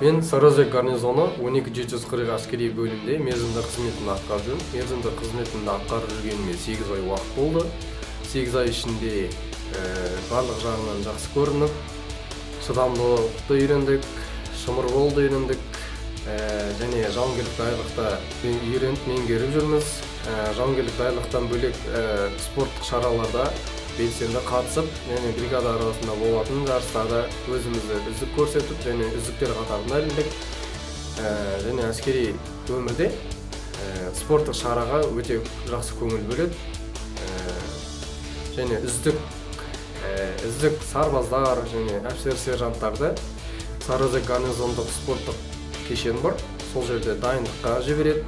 Мен Сарыөзек гарнизоны 12740 әскери бөлімде мерзімді қызметін атқарып жүрмін. Мерзімді қызметімді атқарып жүргеніме 8 ай уақыт болды. 8 ай ішінде барлық жағынан жақсы көрініп, шыдамдылықты үйрендік, шымыр болуды үйрендік, және жауынгерлік даярлықта үйреніп меңгеріп жүрміз. Жауынгерлік даярлықтан бөлек спорттық шараларда белсенді қатысып, және бригада арасында болатын жарыстарда өзімізді үздік көрсетіп, және үздіктер қатарында іліндік. Және әскери өмірде спорттық шараға өте жақсы көңіл бөледі. Және үздік сарбаздар және офицер сержанттарды Сарыөзек гарнизондық спорттық кешен бар. Сол жерде дайындыққа жібереді.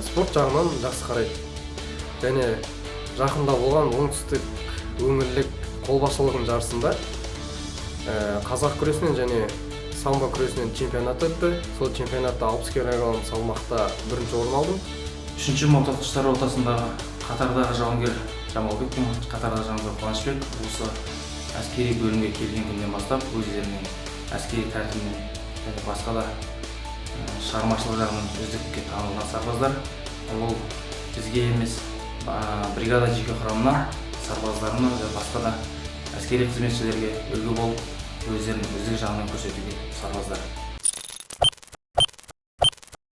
Спорт жағынан жақсы қарайды. Және жақында болған оңтүстік өңірлік қолбасшылығының жарысында қазақ күресінен және самбо күресінен чемпионат өтті. Сол чемпионатта 60 кг салмақта бірінші орын алдым. 3-ші мотоциклшілер ортасындағы қатардағы жауынгер Жамалбек пен қатардағы жауынгер Қуанышбек осы әскери бөлімге келген күннен бастап өздерінің әскери тәртібімен және басқа да шығармашылық жағынан үздікке танылған сарбаздар. Ол бізге емес, бригада жеке құрамына, сарбаздарына және басқа да әскери қызметшілерге үлгі болып, өздерінің үздік жағынан көрсетуге сарбаздар.